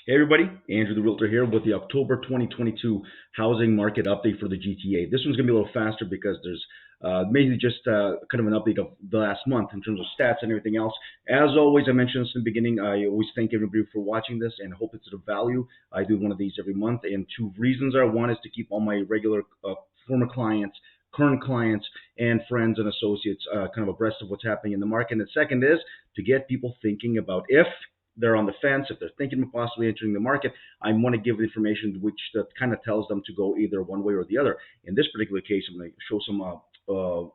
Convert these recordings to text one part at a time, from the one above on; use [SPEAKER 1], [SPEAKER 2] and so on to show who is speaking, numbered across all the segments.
[SPEAKER 1] Hey everybody, Andrew the Realtor here with the October 2022 housing market update for the GTA. This one's going to be a little faster because there's mainly just kind of an update of the last month in terms of stats and everything else. As always, I mentioned this in the beginning, I always thank everybody for watching this and hope it's of value. I do one of these every month, and two reasons are: one is to keep all my regular former clients, current clients, and friends and associates kind of abreast of what's happening in the market. And the second is to get people thinking about if they're on the fence, if they're thinking of possibly entering the market, I want to give information which that kind of tells them to go either one way or the other. In this particular case, I'm going to show some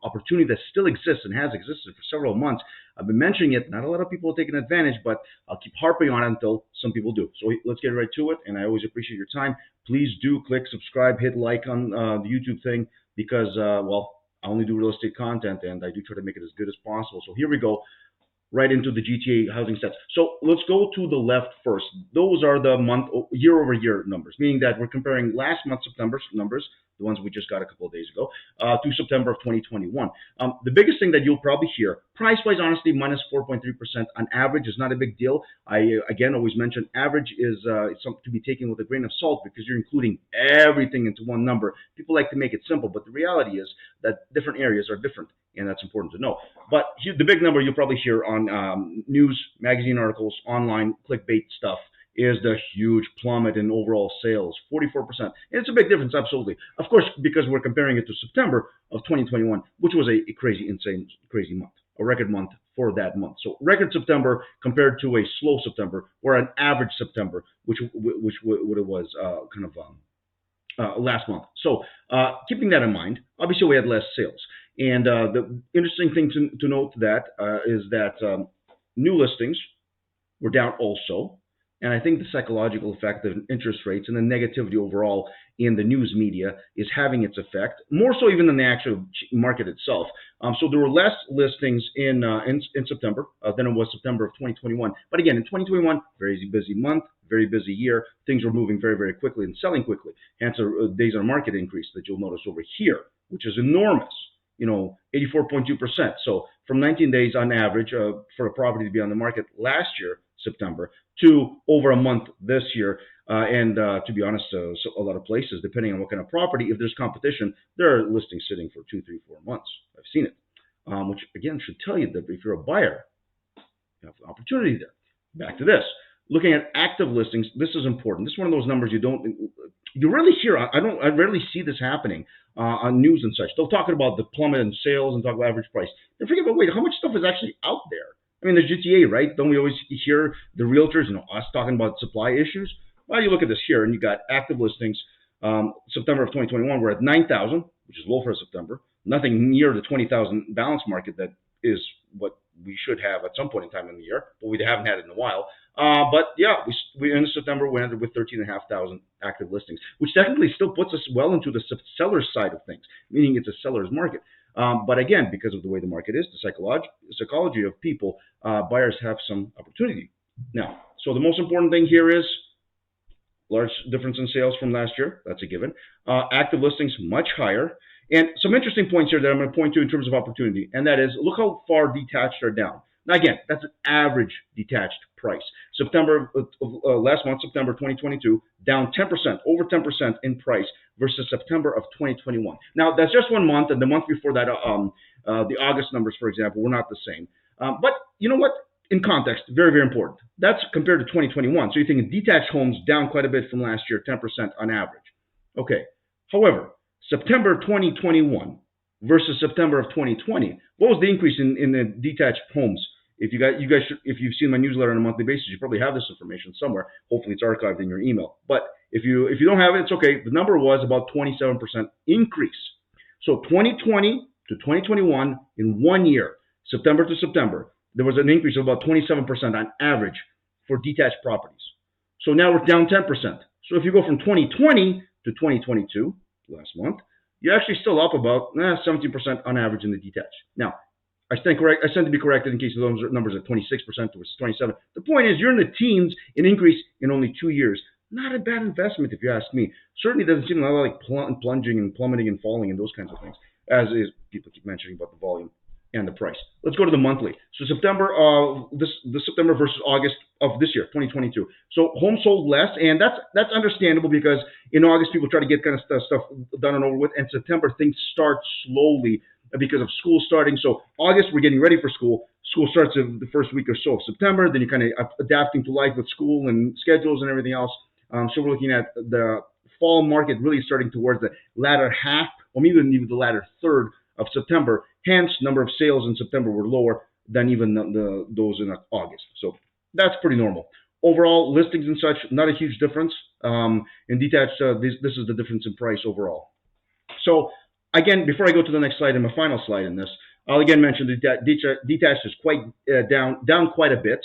[SPEAKER 1] opportunity that still exists and has existed for several months. I've been mentioning it. Not a lot of people are taking advantage, but I'll keep harping on it until some people do. So let's get right to it, and I always appreciate your time. Please do click subscribe, hit like on the YouTube thing because, I only do real estate content, and I do try to make it as good as possible. So here we go, right into the GTA housing stats. So let's go to the left first. Those are the year-over-year numbers, meaning that we're comparing last month's September numbers, the ones we just got a couple of days ago, to September of 2021. The biggest thing that you'll probably hear, price-wise, honestly, minus 4.3% on average is not a big deal. I, again, always mention average is something to be taken with a grain of salt because you're including everything into one number. People like to make it simple, but the reality is that different areas are different, and that's important to know. But here, the big number you'll probably hear on news, magazine articles, online clickbait stuff is the huge plummet in overall sales, 44%. And it's a big difference, absolutely. Of course, because we're comparing it to September of 2021, which was a crazy, insane, crazy month, a record month for that month. So record September compared to a slow September or an average September, which what it was last month. So keeping that in mind, obviously we had less sales. And the interesting thing to note that is that new listings were down also. And I think the psychological effect of interest rates and the negativity overall in the news media is having its effect, more so even than the actual market itself. So there were less listings in September than it was September of 2021. But again, in 2021, very busy month, very busy year. Things were moving very, very quickly and selling quickly. Hence, a days on market increase that you'll notice over here, which is enormous. 84.2%. So from 19 days on average for a property to be on the market last year, September, to over a month this year. And to be honest, so a lot of places, depending on what kind of property, if there's competition, there are listings sitting for 2, 3, 4 months. I've seen it, which again should tell you that if you're a buyer, you have an opportunity there. Back to this. Looking at active listings, this is important. This is one of those numbers you rarely hear. I rarely see this happening on news and such. They'll talk about the plummet in sales and talk about average price. They forget about, wait, how much stuff is actually out there? I mean, the GTA, right? Don't we always hear the realtors, us talking about supply issues? Well, you look at this here, and you got active listings. September of 2021, we're at 9,000, which is low for September. Nothing near the 20,000 balance market that is what we should have at some point in time in the year, but we haven't had it in a while. But yeah, we in September we ended with 13,500 active listings, which technically still puts us well into the seller's side of things, meaning it's a seller's market. But again, because of the way the market is, the psychology of people, buyers have some opportunity. Now, so the most important thing here is large difference in sales from last year. That's a given. Active listings much higher. And some interesting points here that I'm going to point to in terms of opportunity, and that is, look how far detached are down. Now, again, that's an average detached price. September last month, September 2022, down 10%, over 10% in price versus September of 2021. Now, that's just 1 month, and the month before that, the August numbers, for example, were not the same. But you know what? In context, very, very important. That's compared to 2021. So you're thinking detached homes down quite a bit from last year, 10% on average. Okay. However, September 2021 versus September of 2020, what was the increase in the detached homes? If you guys should, if you've seen my newsletter on a monthly basis, you probably have this information somewhere. Hopefully, it's archived in your email. But if you don't have it, it's okay. The number was about 27% increase. So 2020 to 2021 in 1 year, September to September, there was an increase of about 27% on average for detached properties. So now we're down 10%. So if you go from 2020 to 2022, last month, you're actually still up about 17% on average in the detached. Now, I stand to be corrected in case those numbers are 26% versus 27%. The point is, you're in the teens in increase in only 2 years. Not a bad investment, if you ask me. Certainly doesn't seem like plunging and plummeting and falling and those kinds of things, as is people keep mentioning about the volume. and the price. Let's go to the monthly. So September, this September versus August of this year, 2022. So homes sold less, and that's understandable because in August people try to get kind of stuff done and over with, and September things start slowly because of school starting. So August we're getting ready for school. School starts in the first week or so of September. Then you're kind of adapting to life with school and schedules and everything else. So we're looking at the fall market really starting towards the latter half, or maybe even the latter third of September. Hence, number of sales in September were lower than even those in August. So that's pretty normal. Overall, listings and such, not a huge difference. In detached, this is the difference in price overall. So again, before I go to the next slide and my final slide in this, I'll again mention that detached is quite down quite a bit.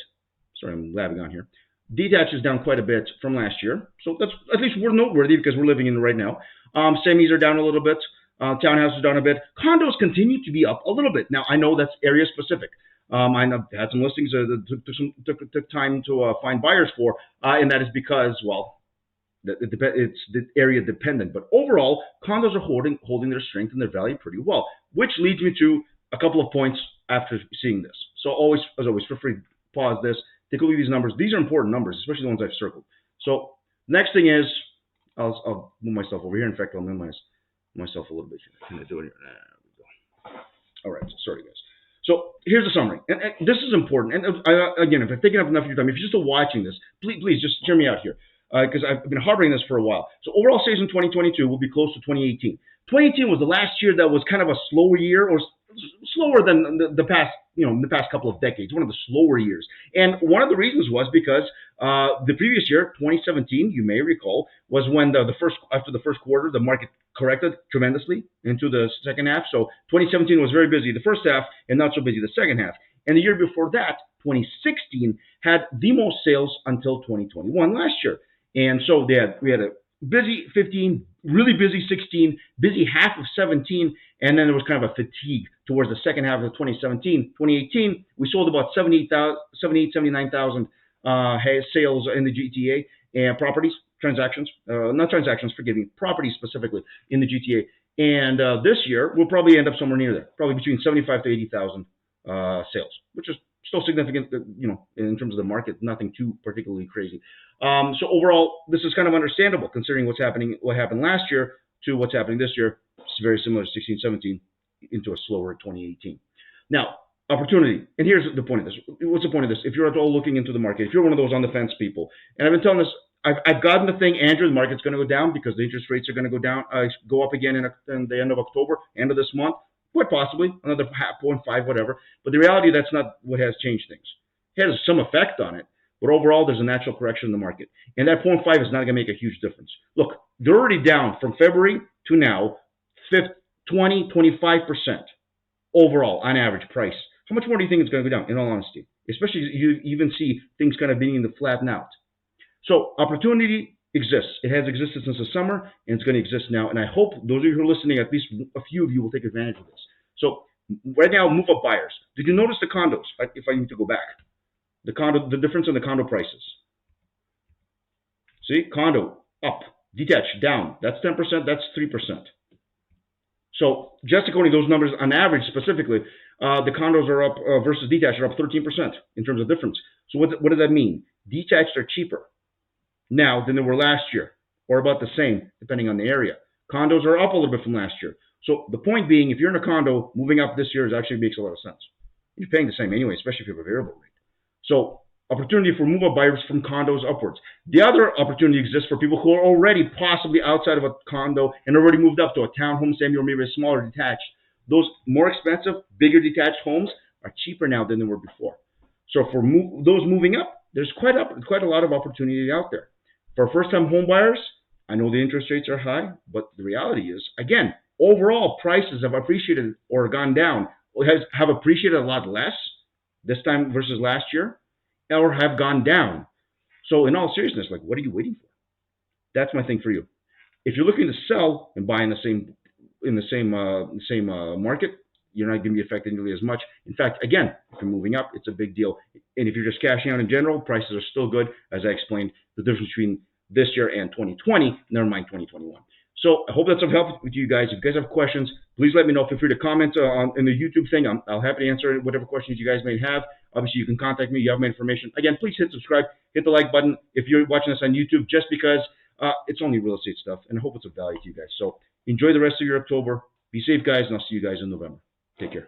[SPEAKER 1] Sorry, I'm labbing on here. Detached is down quite a bit from last year, so that's at least we're noteworthy because we're living in it right now. Semis are down a little bit. Townhouses are down a bit. Condos continue to be up a little bit. Now I know that's area specific. I had some listings that took time to find buyers for, and that is because, well, it's the area dependent. But overall, condos are holding their strength and their value pretty well, which leads me to a couple of points after seeing this. So as always, feel free to pause this, take a look at these numbers. These are important numbers, especially the ones I've circled. So next thing is, I'll move myself over here. In fact, I'll minimize myself a little bit. Can I do it here? There we go. All right, sorry guys. So here's the summary, and this is important. And again, if I've taken up enough of your time, if you're still watching this, please just hear me out here, because I've been harboring this for a while. So overall sales in 2022 will be close to 2018. 2018 was the last year that was kind of a slower year, or slower than the past, the past couple of decades, one of the slower years. And one of the reasons was because the previous year, 2017, you may recall, was when after the first quarter, the market corrected tremendously into the second half. So 2017 was very busy the first half and not so busy the second half. And the year before that, 2016, had the most sales until 2021 last year. And so we had a busy 15, really busy 16, busy half of 17, and then there was kind of a fatigue towards the second half of 2017. 2018, we sold about 79,000 sales in the GTA and properties, properties specifically in the GTA. And this year, we'll probably end up somewhere near there, probably between 75 to 80,000 sales, which is still significant, in terms of the market, nothing too particularly crazy. So overall, this is kind of understandable considering what happened last year to what's happening this year. It's very similar to 16, 17 into a slower 2018. Now, opportunity. And here's the point of this. What's the point of this? If you're at all looking into the market, if you're one of those on the fence people, and I've been telling this, I've gotten the thing, Andrew, the market's going to go down because the interest rates are going to go up again in the end of October, end of this month. Quite possibly, another 0.5, whatever. But the reality, that's not what has changed things. It has some effect on it, but overall, there's a natural correction in the market. And that 0.5 is not going to make a huge difference. Look, they're already down from February to now, 20, 25% overall on average price. How much more do you think it's going to go down, in all honesty? Especially you even see things kind of beginning to flatten out. So opportunity exists. It has existed since the summer, and it's going to exist now. And I hope those of you who are listening, at least a few of you, will take advantage of this. So right now, move-up buyers. Did you notice the condos? If I need to go back, the difference in the condo prices. See, condo up, detached down. That's 10%. That's 3%. So just according to those numbers, on average, specifically, the condos are up versus detached are up 13% in terms of difference. So what does that mean? Detached are cheaper now than they were last year, or about the same, depending on the area. Condos are up a little bit from last year. So the point being, if you're in a condo, moving up this year actually makes a lot of sense. You're paying the same anyway, especially if you have a variable rate. So opportunity for move-up buyers from condos upwards. The other opportunity exists for people who are already possibly outside of a condo and already moved up to a townhome, semi, or maybe a smaller detached. Those more expensive, bigger detached homes are cheaper now than they were before. So for those moving up, there's quite a lot of opportunity out there. For first-time home buyers, I know the interest rates are high, but the reality is, again, overall prices have appreciated or gone down, have appreciated a lot less this time versus last year, or have gone down. So in all seriousness, what are you waiting for? That's my thing for you. If you're looking to sell and buy in the same market, you're not going to be affected nearly as much. In fact, again, if you're moving up, it's a big deal. And if you're just cashing out in general, prices are still good, as I explained, the difference between this year and 2020, never mind 2021. So I hope that's of help with you guys. If you guys have questions, please let me know. Feel free to comment in the YouTube thing. I'll happy to answer whatever questions you guys may have. Obviously, you can contact me. You have my information. Again, please hit subscribe, hit the like button if you're watching this on YouTube, just because it's only real estate stuff, and I hope it's of value to you guys. So enjoy the rest of your October. Be safe, guys, and I'll see you guys in November. Take care.